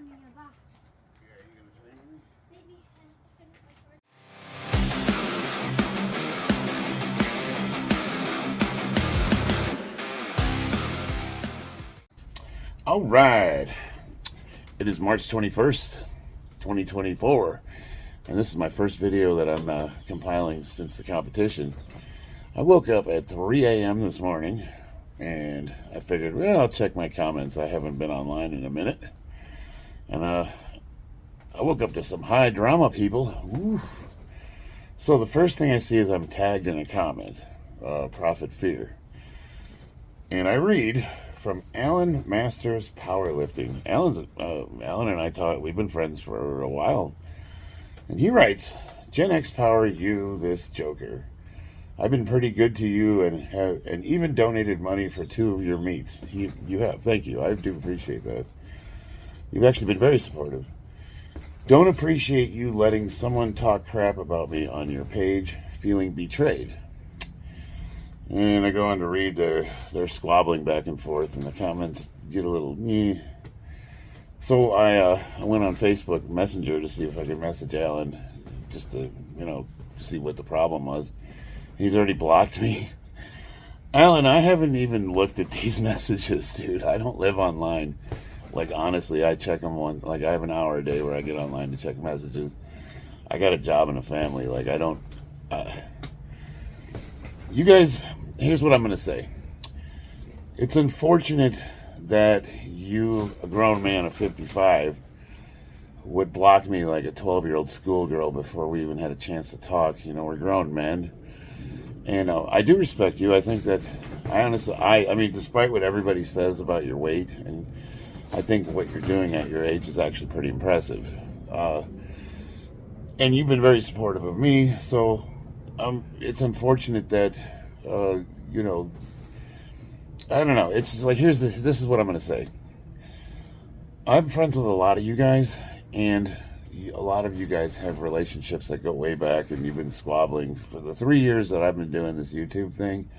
one in your box. Yeah, you gonna train me? Maybe I have to finish my All right. It is March 21st, 2024, and this is my first video that I'm compiling since the competition. I woke up at 3 a.m. this morning, and I figured, well, I'll check my comments. I haven't been online in a minute. And I woke up to some high drama people. Ooh. So the first thing I see is I'm tagged in a comment, Prophet Fear. And I read from Alan Masters Powerlifting. Alan and I talk, we've been friends for a while. And he writes, Gen X Power, you, this joker. I've been pretty good to you and even donated money for 2 of your meets. You have. Thank you. I do appreciate that. You've actually been very supportive. Don't appreciate you letting someone talk crap about me on your page, feeling betrayed. And I go on to read they're squabbling back and forth, and the comments get a little meh. So I went on Facebook Messenger to see if I could message Alan, just to, see what the problem was. He's already blocked me. Alan, I haven't even looked at these messages, dude. I don't live online. Like, honestly, I check them I have an hour a day where I get online to check messages. I got a job and a family. Like, I don't... You guys, here's what I'm going to say. It's unfortunate that you, a grown man of 55, would block me like a 12-year-old schoolgirl before we even had a chance to talk. We're grown men. And I do respect you. I think that, I mean, despite what everybody says about your weight, and I think what you're doing at your age is actually pretty impressive. And you've been very supportive of me, so it's unfortunate that, I don't know. It's just like, this is what I'm going to say. I'm friends with a lot of you guys, and a lot of you guys have relationships that go way back, and you've been squabbling for the 3 years that I've been doing this YouTube thing.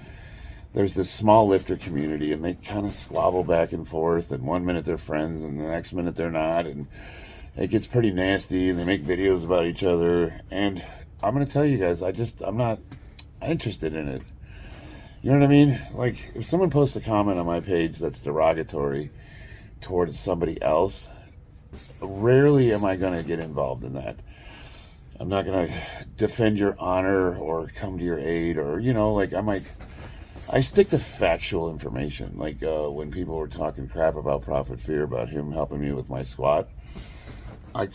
There's this small lifter community, and they kind of squabble back and forth, and 1 minute they're friends, and the next minute they're not, and it gets pretty nasty, and they make videos about each other, and I'm going to tell you guys, I'm not interested in it. You know what I mean? Like, if someone posts a comment on my page that's derogatory towards somebody else, rarely am I going to get involved in that. I'm not going to defend your honor or come to your aid, or, I stick to factual information. Like when people were talking crap about Prophet Fear, about him helping me with my squat, I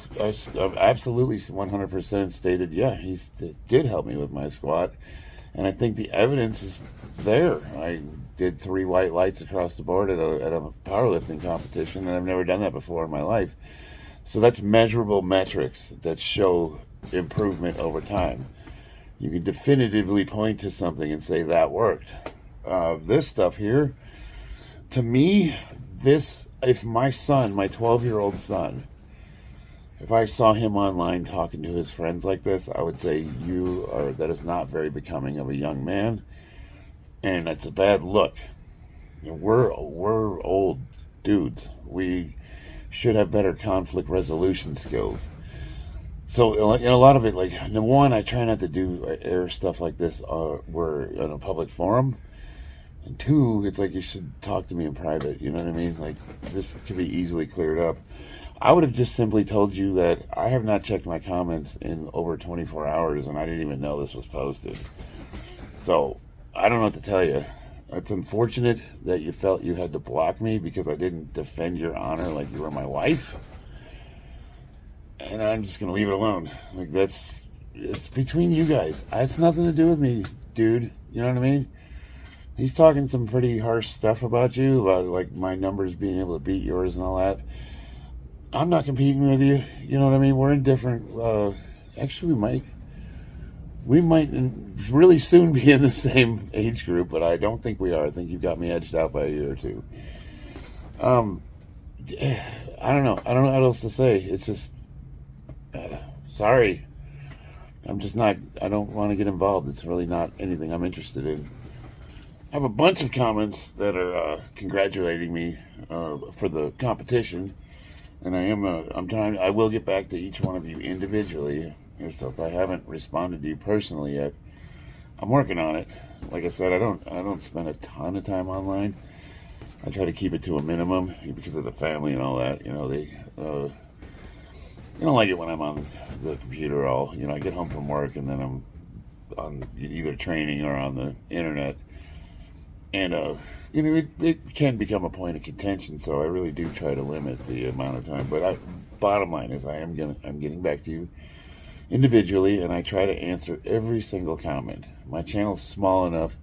absolutely 100% stated, yeah, he did help me with my squat. And I think the evidence is there. I did 3 white lights across the board at a powerlifting competition, and I've never done that before in my life. So that's measurable metrics that show improvement over time. You can definitively point to something and say that worked. This stuff here, to me, if my son, my 12-year-old son, if I saw him online talking to his friends like this, I would say that is not very becoming of a young man, and it's a bad look. We're old dudes. We should have better conflict resolution skills. So, a lot of it, like, number one, I try not to air stuff like this we're in a public forum. And 2, it's like, you should talk to me in private, you know what I mean? Like, this could be easily cleared up. I would have just simply told you that I have not checked my comments in over 24 hours, and I didn't even know this was posted. So, I don't know what to tell you. It's unfortunate that you felt you had to block me because I didn't defend your honor like you were my wife. And I'm just going to leave it alone. Like, it's between you guys. It's nothing to do with me, dude. You know what I mean? He's talking some pretty harsh stuff about you, about, like, my numbers being able to beat yours and all that. I'm not competing with you. You know what I mean? We're in different... actually, we might really soon be in the same age group, but I don't think we are. I think you've got me edged out by a year or 2. I don't know. I don't know what else to say. It's just... sorry. I'm just not... I don't want to get involved. It's really not anything I'm interested in. I have a bunch of comments that are congratulating me for the competition. And I'm trying, I will get back to each one of you individually. So if I haven't responded to you personally yet, I'm working on it. Like I said, I don't spend a ton of time online. I try to keep it to a minimum because of the family and all that. They don't like it when I'm on the computer all. I get home from work and then I'm on either training or on the internet. And, it can become a point of contention, so I really do try to limit the amount of time. But bottom line is I'm getting back to you individually, and I try to answer every single comment. My channel's small enough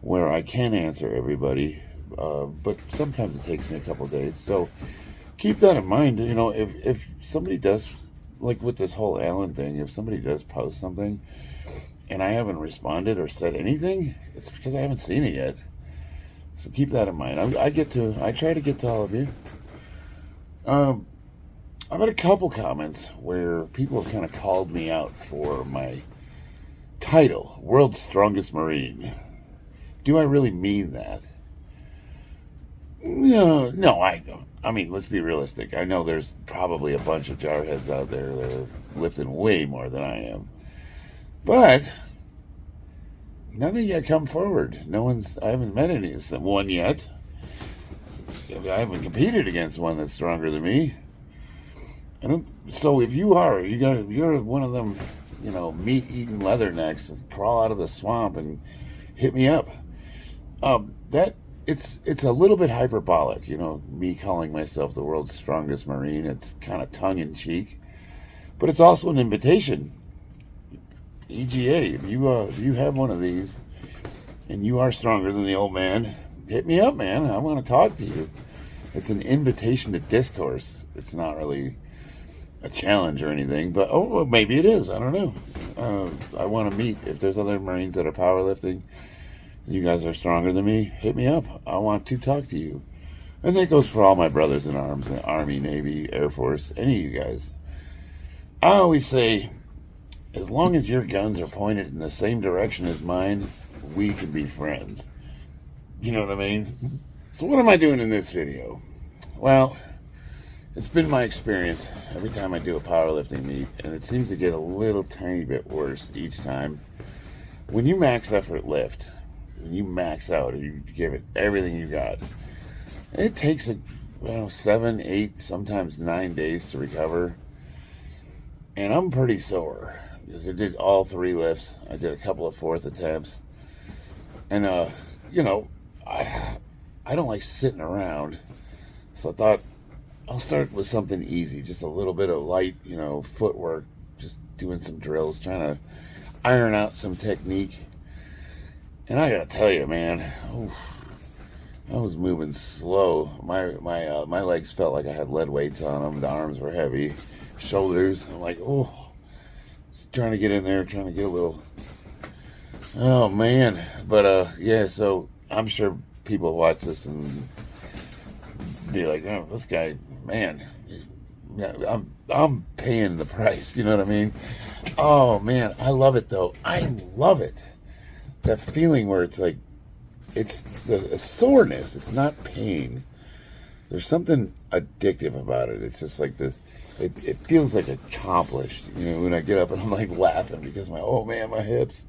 where I can answer everybody, but sometimes it takes me a couple days. So keep that in mind. If somebody does, like with this whole Alan thing, if somebody does post something and I haven't responded or said anything, it's because I haven't seen it yet. So keep that in mind. I try to get to all of you. I've had a couple comments where people have kind of called me out for my title, World's Strongest Marine. Do I really mean that? No, I don't. I mean, let's be realistic. I know there's probably a bunch of jarheads out there that are lifting way more than I am. But none of you come forward. I haven't met one yet. I haven't competed against one that's stronger than me. So if you're one of them, meat-eating leathernecks that crawl out of the swamp and hit me up. It's a little bit hyperbolic, me calling myself the world's strongest Marine. It's kind of tongue-in-cheek, but it's also an invitation. EGA, if you have one of these and you are stronger than the old man, hit me up, man. I want to talk to you. It's an invitation to discourse. It's not really a challenge or anything, but well, maybe it is. I don't know. I want to meet. If there's other Marines that are powerlifting, you guys are stronger than me, hit me up. I want to talk to you. And that goes for all my brothers in arms, the Army, Navy, Air Force, any of you guys. I always say, as long as your guns are pointed in the same direction as mine, we can be friends. You know what I mean? So what am I doing in this video? Well, it's been my experience every time I do a powerlifting meet, and it seems to get a little tiny bit worse each time. When you max effort lift, when you max out, you give it everything you got, it takes 7, 8, sometimes 9 days to recover. And I'm pretty sore because I did all 3 lifts. I did a couple of fourth attempts. And, I don't like sitting around. So I thought I'll start with something easy, just a little bit of light, footwork, just doing some drills, trying to iron out some technique. And I gotta tell you, man, I was moving slow. My legs felt like I had lead weights on them. The arms were heavy, shoulders. I'm like, just trying to get in there, trying to get a little. Oh man, but yeah. So I'm sure people watch this and be like, "Oh, this guy, man, I'm paying the price." You know what I mean? Oh man, I love it though. I love it. That feeling where it's like, it's the soreness. It's not pain. There's something addictive about it. It's just like this. It feels like accomplished. When I get up and I'm like laughing because my hips.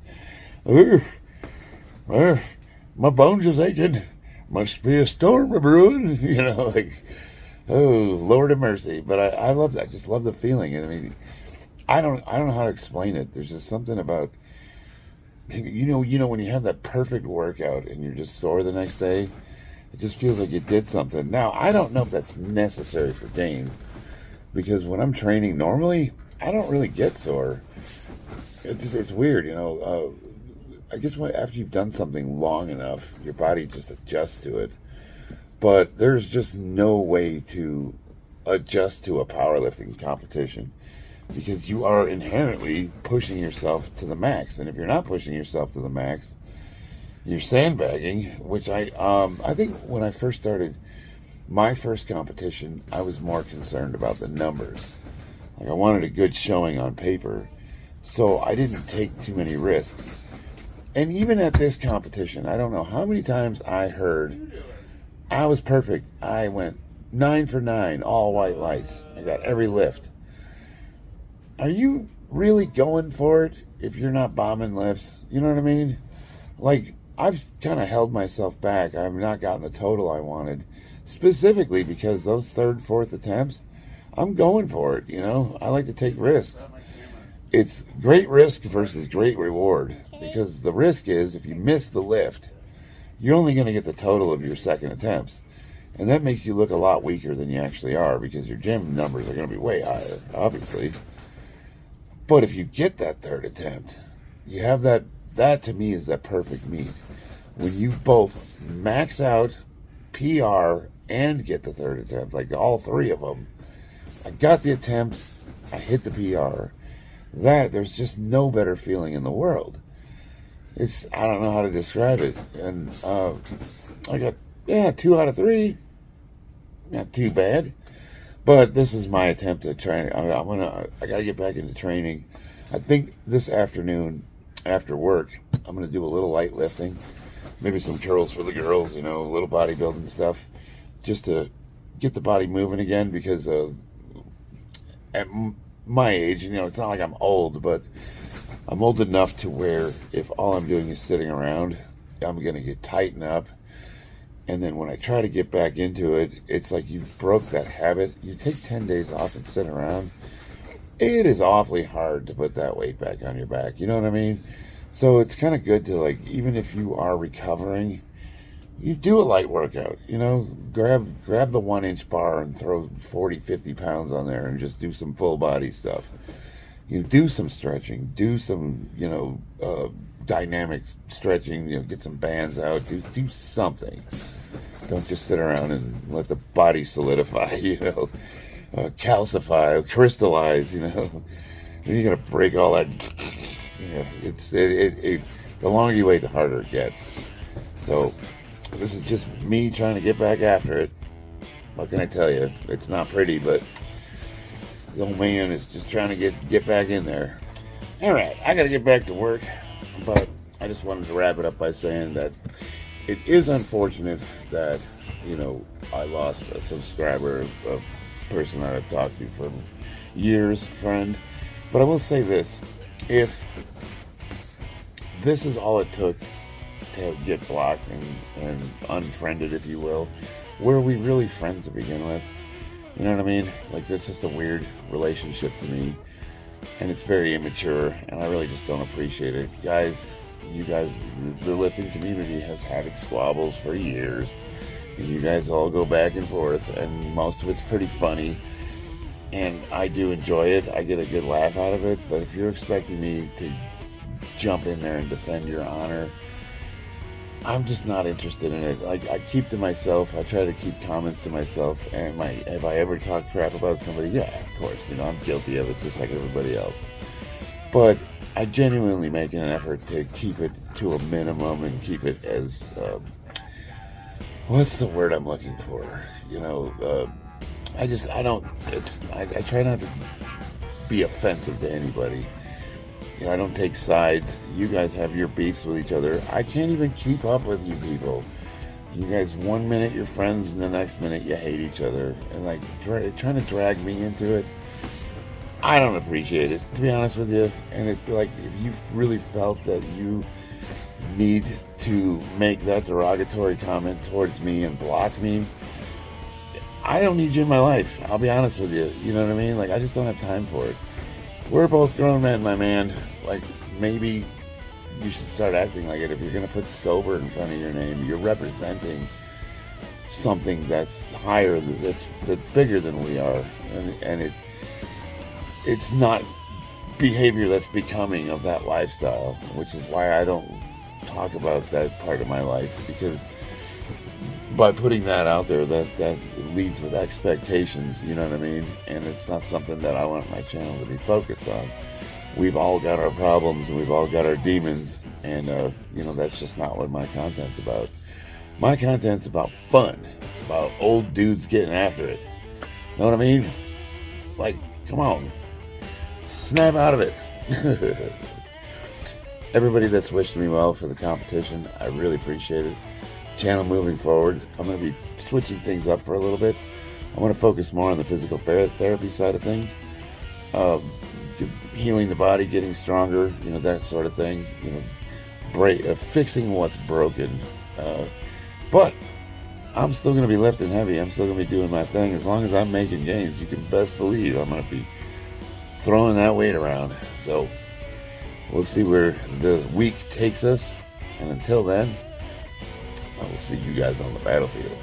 My bones is aching. Must be a storm a brewing. Oh Lord have mercy. But I love that. I just love the feeling. I mean, I don't know how to explain it. There's just something about. When you have that perfect workout and you're just sore the next day, it just feels like you did something. Now, I don't know if that's necessary for gains, because when I'm training normally, I don't really get sore. It's weird, I guess after you've done something long enough, your body just adjusts to it. But there's just no way to adjust to a powerlifting competition, because you are inherently pushing yourself to the max. And if you're not pushing yourself to the max, you're sandbagging, which I think when I first started my first competition, I was more concerned about the numbers. Like, I wanted a good showing on paper, so I didn't take too many risks. And even at this competition, I don't know how many times I heard I was perfect. I went, 9 for 9, all white lights. I got every lift. Are you really going for it if you're not bombing lifts? You know what I mean? Like, I've kind of held myself back. I've not gotten the total I wanted, specifically because those third, fourth attempts, I'm going for it, you know? I like to take risks. It's great risk versus great reward, because the risk is if you miss the lift, you're only going to get the total of your second attempts. And that makes you look a lot weaker than you actually are, because your gym numbers are going to be way higher, obviously. But if you get that third attempt, you have that to me is that perfect meet. When you both max out, PR, and get the third attempt, like all three of them. I got the attempts, I hit the PR. There's just no better feeling in the world. I don't know how to describe it. And I got 2 out of 3. Not too bad. But this is my attempt at training. I got to get back into training. I think this afternoon, after work, I'm going to do a little light lifting. Maybe some curls for the girls, you know, a little bodybuilding stuff. Just to get the body moving again, because at my age, you know, it's not like I'm old, but I'm old enough to where if all I'm doing is sitting around, I'm going to get tightened up. And then when I try to get back into it, it's like you broke that habit. You take 10 days off and sit around. It is awfully hard to put that weight back on your back. You know what I mean? So it's kind of good to, like, even if you are recovering, you do a light workout, you know, grab the 1-inch bar and throw 40, 50 pounds on there and just do some full body stuff. You do some stretching, do some, you know, dynamic stretching, you know, get some bands out, do something. Don't just sit around and let the body solidify, you know, calcify, crystallize, you know. Then you're going to break all that. You know, it's the longer you wait, the harder it gets. So this is just me trying to get back after it. What can I tell you? It's not pretty, but the old man is just trying to get back in there. All right, I got to get back to work, but I just wanted to wrap it up by saying that it is unfortunate that, you know, I lost a subscriber, a person that I've talked to for years, friend. But I will say this: if this is all it took to get blocked and unfriended, if you will, were we really friends to begin with? You know what I mean? Like, that's just a weird relationship to me, and it's very immature, and I really just don't appreciate it. You guys, the lifting community has had its squabbles for years, and you guys all go back and forth, and most of it's pretty funny, and I do enjoy it. I get a good laugh out of it, but if you're expecting me to jump in there and defend your honor, I'm just not interested in it. Like, I keep to myself. I try to keep comments to myself. And have I ever talked crap about somebody? Yeah, of course. You know, I'm guilty of it just like everybody else. But I genuinely make an effort to keep it to a minimum and keep it as, what's the word I'm looking for? You know, I try not to be offensive to anybody. You know, I don't take sides. You guys have your beefs with each other. I can't even keep up with you people. You guys, one minute you're friends, and the next minute you hate each other. And, like, trying to drag me into it, I don't appreciate it, to be honest with you. And if you really felt that you need to make that derogatory comment towards me and block me, I don't need you in my life. I'll be honest with you. You know what I mean? Like, I just don't have time for it. We're both grown men, my man. Like, maybe you should start acting like it. If you're going to put sober in front of your name, you're representing something that's higher, that's bigger than we are. And it's not behavior that's becoming of that lifestyle, which is why I don't talk about that part of my life, because by putting that out there, that leads with expectations, you know what I mean? And it's not something that I want my channel to be focused on. We've all got our problems, and we've all got our demons, and you know, that's just not what my content's about. My content's about fun. It's about old dudes getting after it. Know what I mean? Like, come on. Snap out of it. Everybody that's wished me well for the competition, I really appreciate it. Channel moving forward, I'm going to be switching things up for a little bit. I want to focus more on the physical therapy side of things, um, healing the body, getting stronger, that sort of thing. Fixing what's broken. But I'm still going to be lifting heavy. I'm still going to be doing my thing. As long as I'm making gains, you can best believe I'm going to be throwing that weight around. So we'll see where the week takes us. And until then, I will see you guys on the battlefield.